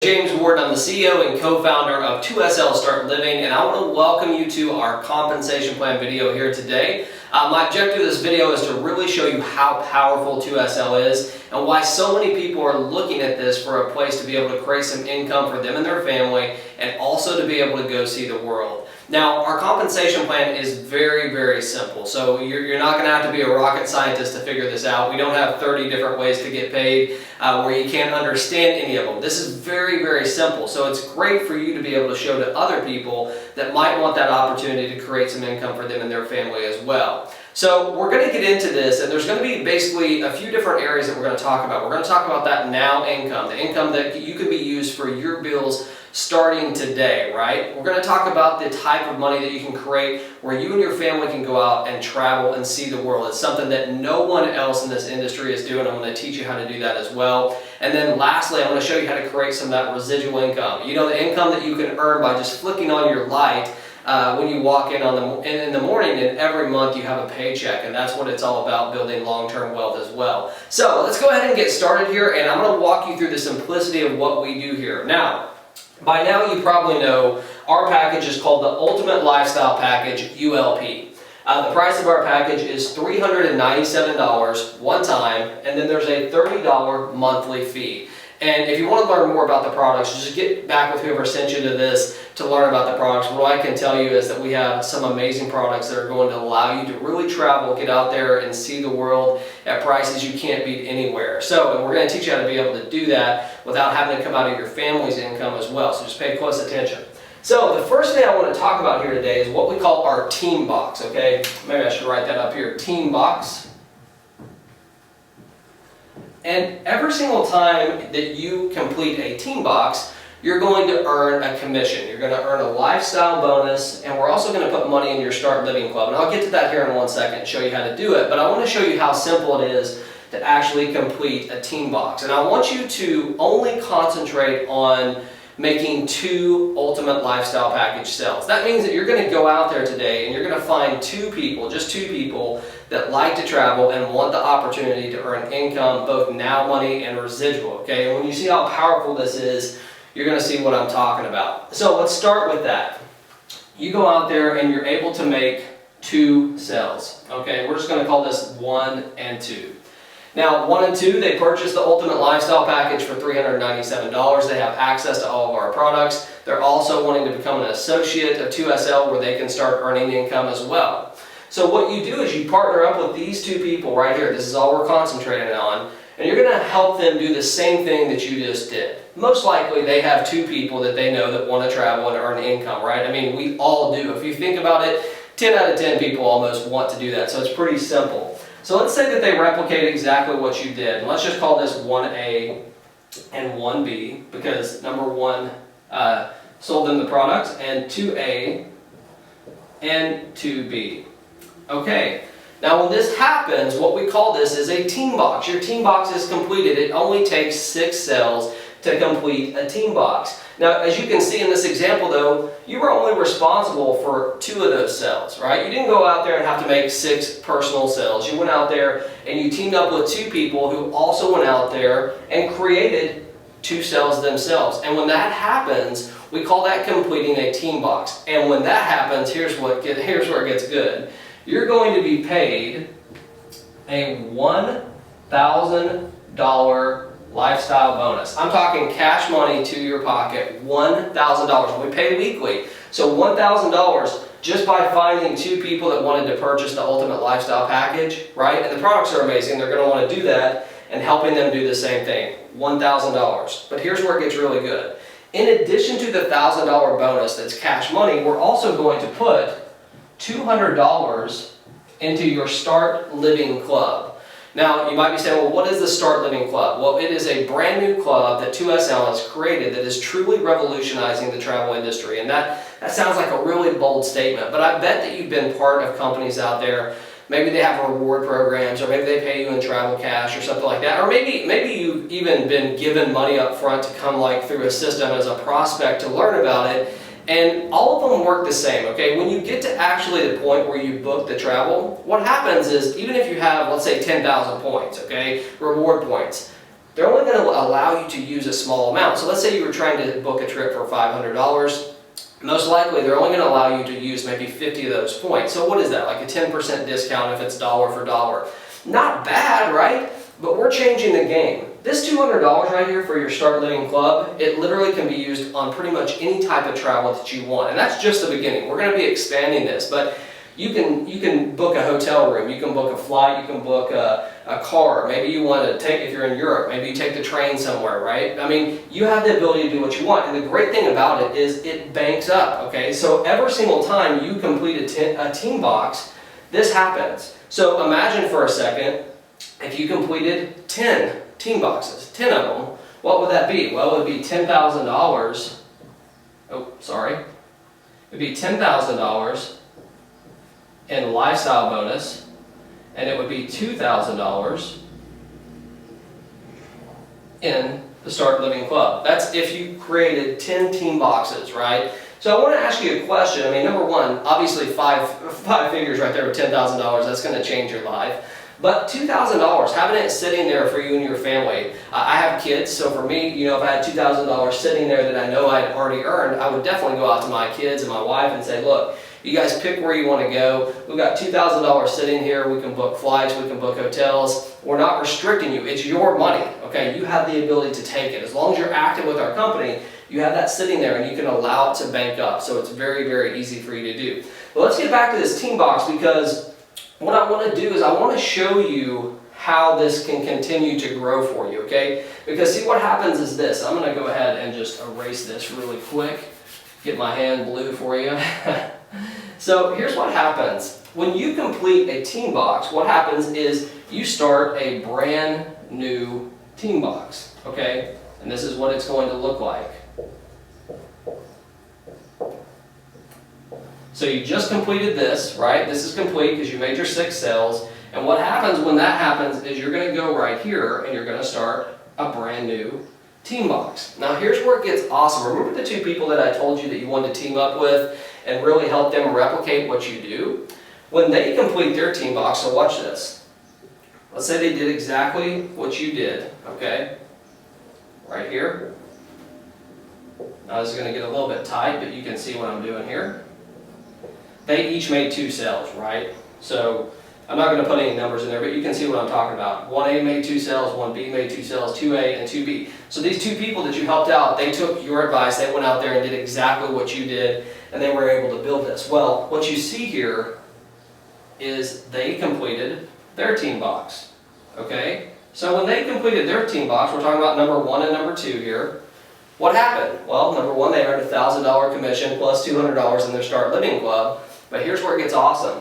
James Ward. I'm the CEO and co-founder of 2SL Start Living, and I want to welcome you to our compensation plan video here today. My objective of this video is to really show you how powerful 2SL is and why so many people are looking at this for a place to be able to create some income for them and their family, and also to be able to go see the world. Now, our compensation plan is very, very simple. So you're not going to have to be a rocket scientist to figure this out. We don't have 30 different ways to get paid where you can't understand any of them. This is very, very simple. So it's great for you to be able to show to other people that might want that opportunity to create some income for them and their family as well. So we're going to get into this, and there's going to be basically a few different areas that we're going to talk about. We're going to talk about that now income, the income that you could be used for your bills starting today, right? We're going to talk about the type of money that you can create where you and your family can go out and travel and see the world. It's something that no one else in this industry is doing. I'm going to teach you how to do that as well. And then lastly, I'm going to show you how to create some of that residual income. You know, the income that you can earn by just flicking on your light when you walk in in the morning, and every month you have a paycheck, and that's what it's all about, building long-term wealth as well. So let's go ahead and get started here, and I'm going to walk you through the simplicity of what we do here. Now, by now you probably know our package is called the Ultimate Lifestyle Package, ULP. The price of our package is $397 one time, and then there's a $30 monthly fee. And if you want to learn more about the products, just get back with whoever sent you to this to learn about the products. What I can tell you is that we have some amazing products that are going to allow you to really travel, get out there and see the world at prices you can't beat anywhere. So, and we're going to teach you how to be able to do that without having to come out of your family's income as well. So just pay close attention. So the first thing I want to talk about here today is what we call our team box, okay? Maybe I should write that up here, team box. And every single time that you complete a team box, you're going to earn a commission. You're going to earn a lifestyle bonus, and we're also going to put money in your Start Living Club. And I'll get to that here in one second and show you how to do it. But I want to show you how simple it is to actually complete a team box. And I want you to only concentrate on making 2 Ultimate Lifestyle Package sales. That means that you're going to go out there today and you're going to find 2 people, just 2 people, that like to travel and want the opportunity to earn income, both now money and residual, okay? And when you see how powerful this is, you're going to see what I'm talking about. So let's start with that. You go out there and you're able to make 2 sales, okay? We're just going to call this 1 and 2. Now, 1 and 2, they purchase the Ultimate Lifestyle Package for $397. They have access to all of our products. They're also wanting to become an associate of 2SL where they can start earning income as well. So what you do is you partner up with these 2 people right here. This is all we're concentrating on. And you're going to help them do the same thing that you just did. Most likely they have 2 people that they know that want to travel and earn income, right? I mean, we all do. If you think about it, 10 out of 10 people almost want to do that. So it's pretty simple. So let's say that they replicate exactly what you did. And let's just call this 1A and 1B because number 1 sold them the product, and 2A and 2B. Okay, now when this happens, what we call this is a team box. Your team box is completed. It only takes 6 sales to complete a team box. Now, as you can see in this example though, you were only responsible for 2 of those sales, right? You didn't go out there and have to make 6 personal sales. You went out there and you teamed up with 2 people who also went out there and created 2 sales themselves. And when that happens, we call that completing a team box. And when that happens, here's where it gets good. You're going to be paid a $1,000 lifestyle bonus. I'm talking cash money to your pocket, $1,000. We pay weekly. So $1,000 just by finding 2 people that wanted to purchase the Ultimate Lifestyle Package, right? And the products are amazing. They're going to want to do that, and helping them do the same thing, $1,000. But here's where it gets really good. In addition to the $1,000 bonus that's cash money, we're also going to put $200 into your Start Living Club. Now, you might be saying, well, what is the Start Living Club? Well, it is a brand new club that 2SL has created that is truly revolutionizing the travel industry. And that sounds like a really bold statement, but I bet that you've been part of companies out there. Maybe they have reward programs, or maybe they pay you in travel cash or something like that. Or maybe you've even been given money up front to come through a system as a prospect to learn about it. And all of them work the same, okay? When you get to actually the point where you book the travel, what happens is, even if you have, let's say, 10,000 points, okay, reward points, they're only going to allow you to use a small amount. So let's say you were trying to book a trip for $500. Most likely, they're only going to allow you to use maybe 50 of those points. So what is that? Like a 10% discount if it's dollar for dollar. Not bad, right? But we're changing the game. This $200 right here for your Start Living Club, it literally can be used on pretty much any type of travel that you want. And that's just the beginning. We're going to be expanding this, but you can book a hotel room, you can book a flight, you can book a car. Maybe you want to take, if you're in Europe, maybe you take the train somewhere, right? I mean, you have the ability to do what you want. And the great thing about it is it banks up, okay? So every single time you complete a team box, this happens. So imagine for a second, if you completed 10 team boxes, 10 of them, what would that be? Well, it would be $10,000. Oh, sorry. It would be $10,000 in lifestyle bonus, and it would be $2,000 in the Start Living Club. That's if you created 10 team boxes, right? So I want to ask you a question. I mean, number one, obviously five figures right there with $10,000, that's going to change your life. But $2,000, having it sitting there for you and your family. I have kids, so for me, you know, if I had $2,000 sitting there that I know I had already earned, I would definitely go out to my kids and my wife and say, look, you guys pick where you want to go. We've got $2,000 sitting here. We can book flights. We can book hotels. We're not restricting you. It's your money, okay? You have the ability to take it. As long as you're active with our company, you have that sitting there and you can allow it to bank up. So it's very, very easy for you to do. But let's get back to this team box, because what I want to do is I want to show you how this can continue to grow for you, okay? Because see, what happens is this. I'm going to go ahead and just erase this really quick. Get my hand blue for you. So here's what happens. When you complete a team box, what happens is you start a brand new team box, okay? And this is what it's going to look like. So you just completed this, right? This is complete because you made your 6 sales. And what happens when that happens is you're going to go right here and you're going to start a brand new team box. Now here's where it gets awesome. Remember the 2 people that I told you that you wanted to team up with and really help them replicate what you do? When they complete their team box, so watch this. Let's say they did exactly what you did, okay? Right here. Now this is going to get a little bit tight, but you can see what I'm doing here. They each made 2 sales, right? So I'm not going to put any numbers in there, but you can see what I'm talking about. 1A made 2 sales, 1B made 2 sales, 2A and 2B. So these 2 people that you helped out, they took your advice, they went out there and did exactly what you did, and they were able to build this. Well, what you see here is they completed their team box, okay? So when they completed their team box, we're talking about number 1 and number 2 here. What happened? Well, number 1, they earned a $1,000 commission plus $200 in their Start Living Club. But here's where it gets awesome.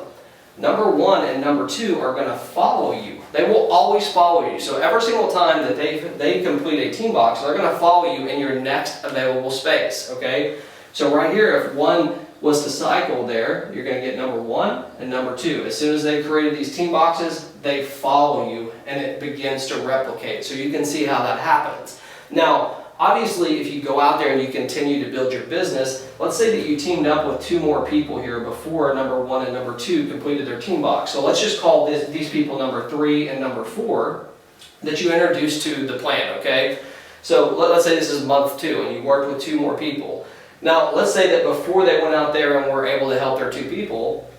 Number 1 and number 2 are going to follow you. They will always follow you. So every single time that they complete a team box, they're going to follow you in your next available space, okay? So right here, if 1 was to cycle there, you're going to get number 1 and number 2. As soon as they created these team boxes, they follow you and it begins to replicate. So you can see how that happens. Now, obviously, if you go out there and you continue to build your business, let's say that you teamed up with 2 more people here before number 1 and number 2 completed their team box. So let's just call these people number 3 and number 4 that you introduced to the plan, okay? So let's say this is month 2 and you worked with 2 more people. Now, let's say that before they went out there and were able to help their 2 people,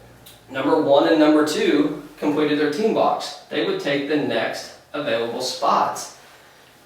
number 1 and number 2 completed their team box. They would take the next available spots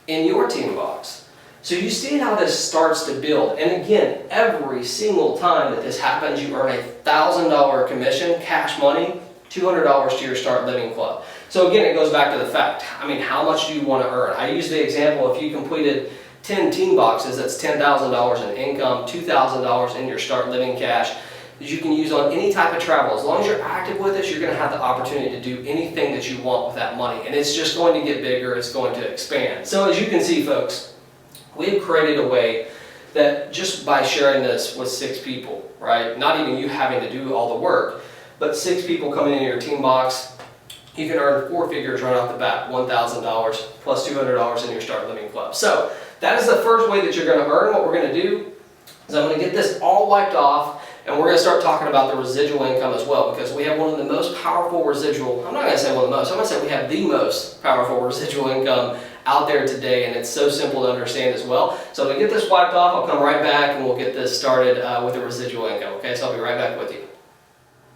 in your team box. So you see how this starts to build. And again, every single time that this happens, you earn a $1,000 commission, cash money, $200 to your Start Living Club. So again, it goes back to the fact, I mean, how much do you want to earn? I use the example, if you completed 10 team boxes, that's $10,000 in income, $2,000 in your Start Living cash that you can use on any type of travel. As long as you're active with this, you're going to have the opportunity to do anything that you want with that money. And it's just going to get bigger, it's going to expand. So as you can see, folks, we've created a way that just by sharing this with 6 people, right? Not even you having to do all the work, but 6 people coming into your team box, you can earn 4 figures right off the bat, $1,000 plus $200 in your Start Living Club. So that is the first way that you're going to earn. What we're going to do is I'm going to get this all wiped off, And we're going to start talking about the residual income as well, because we have one of the most powerful residual, I'm not going to say one of the most, I'm going to say we have the most powerful residual income out there today, and it's so simple to understand as well. So to get this wiped off, I'll come right back and we'll get this started with the residual income. Okay, so I'll be right back with you.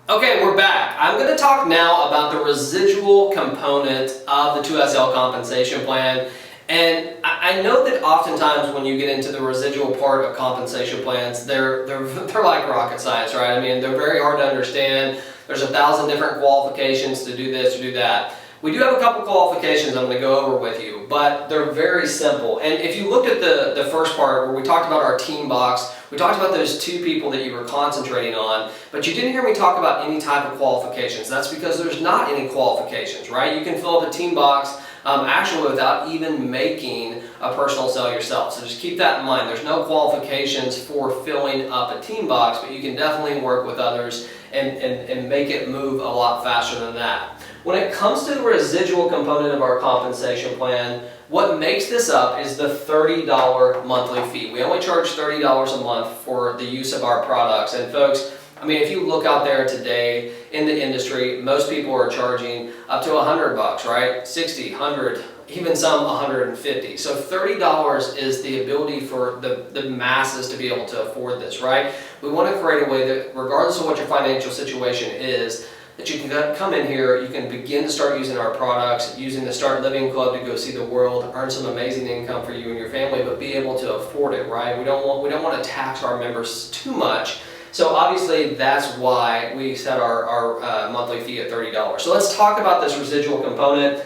Okay, we're back. I'm going to talk now about the residual component of the 2SL compensation plan. And I know that oftentimes when you get into the residual part of compensation plans, they're like rocket science, right? I mean, they're very hard to understand. There's 1,000 different qualifications to do this or do that. We do have a couple qualifications I'm going to go over with you, but they're very simple. And if you looked at the first part where we talked about our team box, we talked about those 2 people that you were concentrating on, but you didn't hear me talk about any type of qualifications. That's because there's not any qualifications, right? You can fill up a team box actually without even making a personal sale yourself. So just keep that in mind. There's no qualifications for filling up a team box, but you can definitely work with others and make it move a lot faster than that. When it comes to the residual component of our compensation plan, what makes this up is the $30 monthly fee. We only charge $30 a month for the use of our products. And folks, I mean, if you look out there today in the industry, most people are charging up to $100, right? 60, 100, even some 150. So $30 is the ability for the masses to be able to afford this, right? We want to create a way that, regardless of what your financial situation is, that you can come in here, you can begin to start using our products, using the Start Living Club to go see the world, earn some amazing income for you and your family, but be able to afford it, right? We don't want to tax our members too much. So obviously that's why we set our monthly fee at $30. So let's talk about this residual component.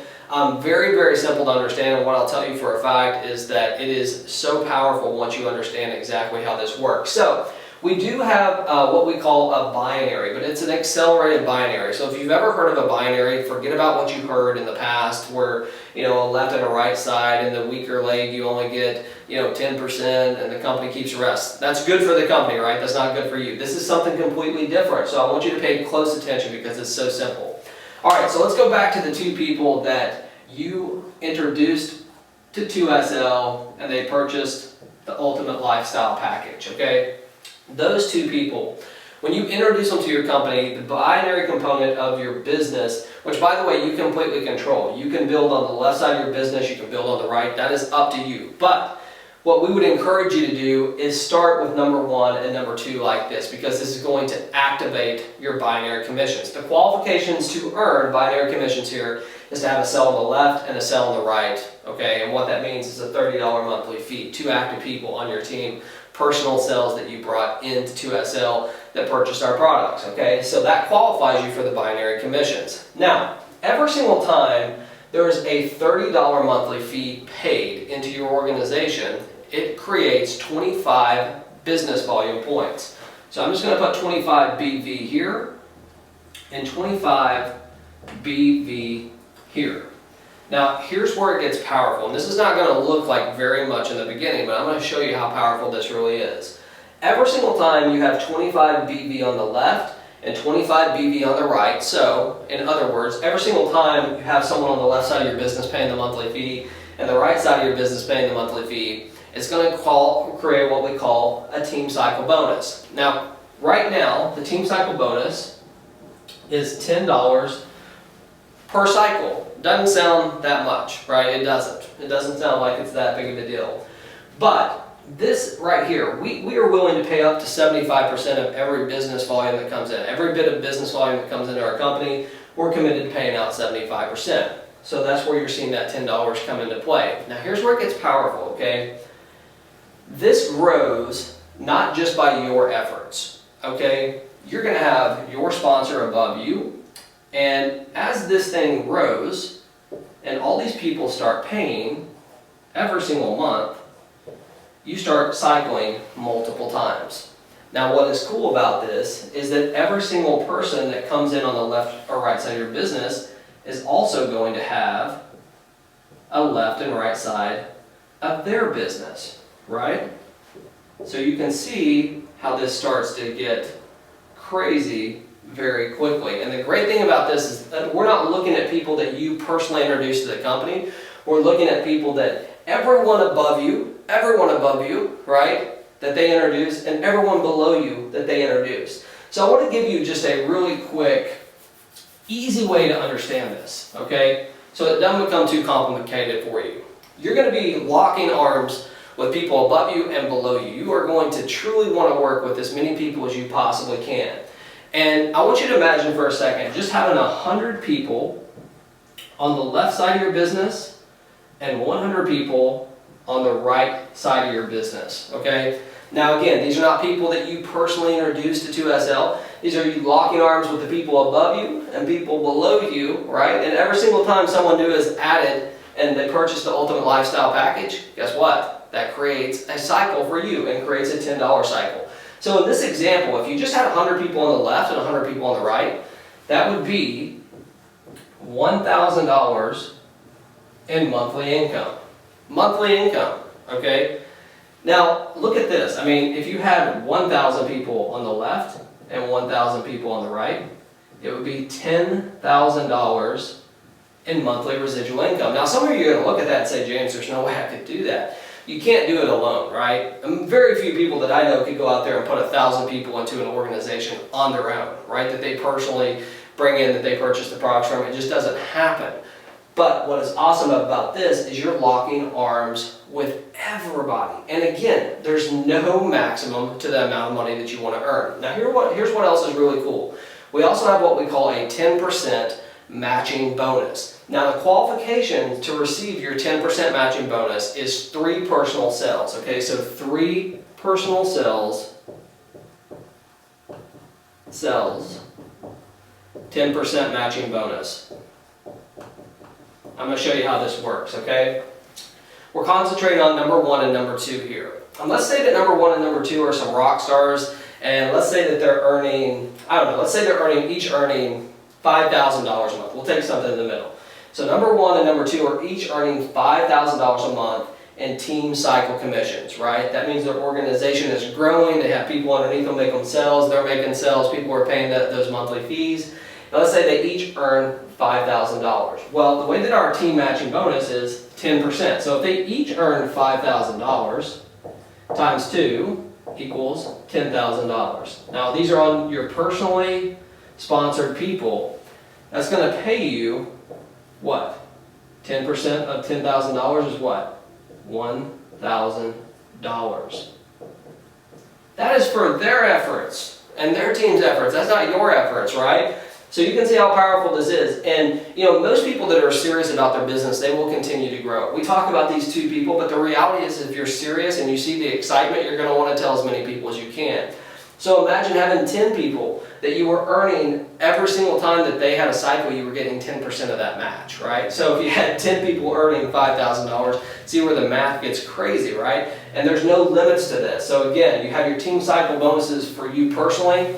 Very, very simple to understand, and what I'll tell you for a fact is that it is so powerful once you understand exactly how this works. So we do have what we call a binary, but it's an accelerated binary. So if you've ever heard of a binary, forget about what you heard in the past where, you know, a left and a right side, and the weaker leg you only get, you know, 10% and the company keeps the rest. That's good for the company, right? That's not good for you. This is something completely different. So I want you to pay close attention because it's so simple. All right, so let's go back to the 2 people that you introduced to 2SL and they purchased the Ultimate Lifestyle Package, okay? Those 2 people, when you introduce them to your company, the binary component of your business, which by the way you completely control. You can build on the left side of your business, you can build on the right, that is up to you. But what we would encourage you to do is start with number 1 and number 2 like this, because this is going to activate your binary commissions. The qualifications to earn binary commissions here is to have a cell on the left and a cell on the right, okay? And what that means is a $30 monthly fee, 2 active people on your team, personal sales that you brought into 2SL that purchased our products, okay? So that qualifies you for the binary commissions. Now, every single time there is a $30 monthly fee paid into your organization, it creates 25 business volume points. So I'm just going to put 25 BV here and 25 BV here. Now, here's where it gets powerful, and this is not going to look like very much in the beginning, but I'm going to show you how powerful this really is. Every single time you have 25 BV on the left and 25 BV on the right, so in other words, every single time you have someone on the left side of your business paying the monthly fee and the right side of your business paying the monthly fee, it's going to create what we call a team cycle bonus. Now, right now, the team cycle bonus is $10 per cycle. Doesn't sound that much, right? It doesn't. It doesn't sound like it's that big of a deal. But this right here, we are willing to pay up to 75% of every business volume that comes in. Every bit of business volume that comes into our company, we're committed to paying out 75%. So that's where you're seeing that $10 come into play. Now here's where it gets powerful, okay? This grows not just by your efforts, okay? You're going to have your sponsor above you. And as this thing grows, and all these people start paying every single month, you start cycling multiple times. Now what is cool about this is that every single person that comes in on the left or right side of your business is also going to have a left and right side of their business, right? So you can see how this starts to get crazy very quickly. And the great thing about this is that we're not looking at people that you personally introduced to the company. We're looking at people that everyone above you, right, that they introduce and everyone below you that they introduce. So I want to give you just a really quick, easy way to understand this, okay? So it doesn't become too complicated for you. You're going to be locking arms with people above you and below you. You are going to truly want to work with as many people as you possibly can. And I want you to imagine for a second just having 100 people on the left side of your business and 100 people on the right side of your business, okay? Now again, these are not people that you personally introduced to 2SL. These are you locking arms with the people above you and people below you, right? And every single time someone new is added and they purchase the Ultimate Lifestyle Package, guess what? That creates a cycle for you and creates a $10 cycle. So in this example, if you just had 100 people on the left and 100 people on the right, that would be $1,000 in monthly income. Monthly income, okay? Now, look at this. I mean, if you had 1,000 people on the left and 1,000 people on the right, it would be $10,000 in monthly residual income. Now, some of you are going to look at that and say, James, there's no way I could do that. You can't do it alone, right? Very few people that I know could go out there and put 1,000 people into an organization on their own, right? That they personally bring in, that they purchase the products from. It just doesn't happen. But what is awesome about this is you're locking arms with everybody. And again, there's no maximum to the amount of money that you want to earn. Now here's what else is really cool. We also have what we call a 10% matching bonus. Now the qualification to receive your 10% matching bonus is 3 personal sales. Okay, so 3 personal sales, 10% matching bonus. I'm going to show you how this works, okay? We're concentrating on number 1 and number 2 here. And let's say that number 1 and number 2 are some rock stars, and let's say that they're earning, I don't know, let's say they're each earning $5,000 a month. We'll take something in the middle. So number 1 and number 2 are each earning $5,000 a month in team cycle commissions, right? That means their organization is growing, they have people underneath them making sales, they're making sales, people are paying those monthly fees. Now let's say they each earn $5,000. Well, the way that our team matching bonus is 10%. So if they each earn $5,000 times 2 equals $10,000. Now these are on your personally sponsored people. That's going to pay you what? 10% of $10,000 is what? $1,000. That is for their efforts and their team's efforts. That's not your efforts, right? So you can see how powerful this is. And you know, most people that are serious about their business, they will continue to grow. We talk about these 2 people, but the reality is if you're serious and you see the excitement, you're going to want to tell as many people as you can. So imagine having 10 people that you were earning every single time that they had a cycle, you were getting 10% of that match, right? So if you had 10 people earning $5,000, see where the math gets crazy, right? And there's no limits to this. So again, you have your team cycle bonuses for you personally.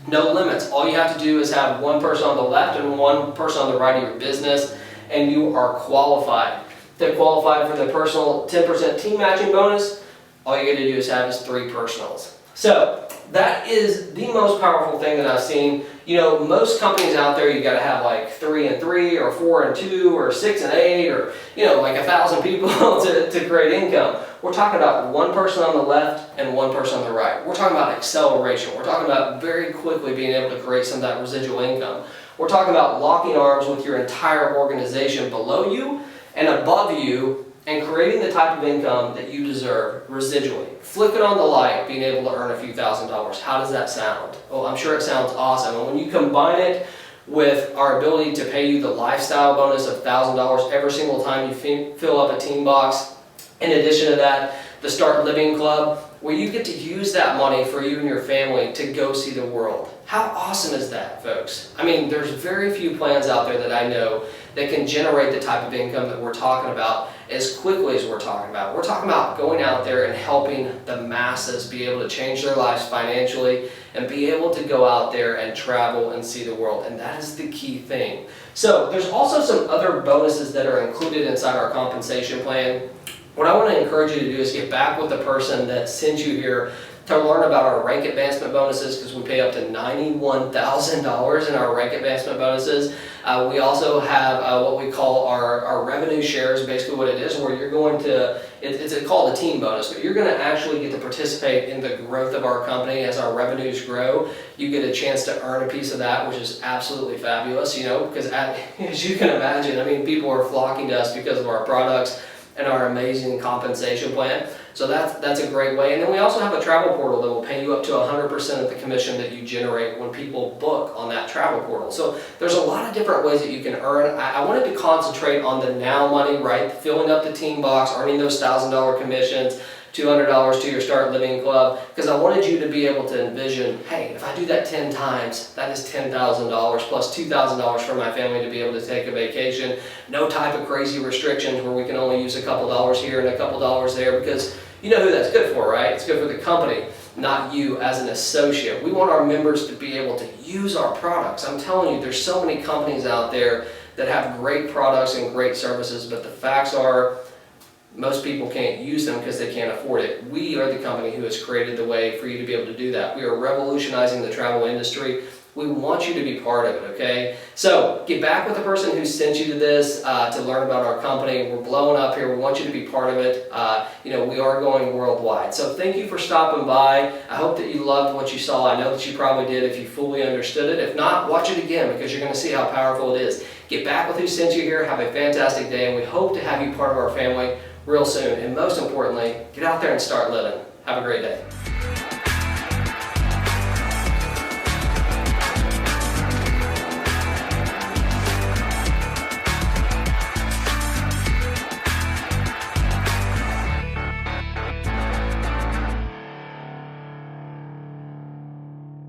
No limits. All you have to do is have 1 person on the left and 1 person on the right of your business, and you are qualified. To qualify for the personal 10% team matching bonus, all you got to do is have 3 personals. So that is the most powerful thing that I've seen. You know, most companies out there, you got to have like 3 and 3 or 4 and 2 or 6 and 8 or, you know, like 1,000 people to create income. We're talking about 1 person on the left and 1 person on the right. We're talking about acceleration. We're talking about very quickly being able to create some of that residual income. We're talking about locking arms with your entire organization below you and above you and creating the type of income that you deserve residually. Flicking on the light, being able to earn a few $1,000s. How does that sound? Well, I'm sure it sounds awesome. And when you combine it with our ability to pay you the lifestyle bonus of $1,000 every single time you fill up a team box, in addition to that, the Start Living Club, where you get to use that money for you and your family to go see the world. How awesome is that, folks? I mean, there's very few plans out there that I know that can generate the type of income that we're talking about as quickly as we're talking about. We're talking about going out there and helping the masses be able to change their lives financially and be able to go out there and travel and see the world. And that is the key thing. So there's also some other bonuses that are included inside our compensation plan. What I want to encourage you to do is get back with the person that sent you here to learn about our rank advancement bonuses, because we pay up to $91,000 in our rank advancement bonuses. We also have what we call our revenue shares, basically what it is, where you're going to, it's called a team bonus, but you're going to actually get to participate in the growth of our company as our revenues grow. You get a chance to earn a piece of that, which is absolutely fabulous, you know, because as you can imagine, I mean, people are flocking to us because of our products and our amazing compensation plan. So that's a great way. And then we also have a travel portal that will pay you up to 100% of the commission that you generate when people book on that travel portal. So there's a lot of different ways that you can earn. I wanted to concentrate on the now money, right? Filling up the team box, earning those $1,000 commissions, $200 to your Start Living Club, because I wanted you to be able to envision, hey, if I do that 10 times, that is $10,000 plus $2,000 for my family to be able to take a vacation. No type of crazy restrictions where we can only use a couple dollars here and a couple dollars there, because you know who that's good for, right? It's good for the company, not you as an associate. We want our members to be able to use our products. I'm telling you, there's so many companies out there that have great products and great services, but the facts are, most people can't use them because they can't afford it. We are the company who has created the way for you to be able to do that. We are revolutionizing the travel industry. We want you to be part of it, okay? So get back with the person who sent you to this to learn about our company. We're blowing up here. We want you to be part of it. You know, we are going worldwide. So thank you for stopping by. I hope that you loved what you saw. I know that you probably did if you fully understood it. If not, watch it again because you're going to see how powerful it is. Get back with who sent you here. Have a fantastic day, and we hope to have you part of our family real soon. And most importantly, get out there and start living. Have a great day.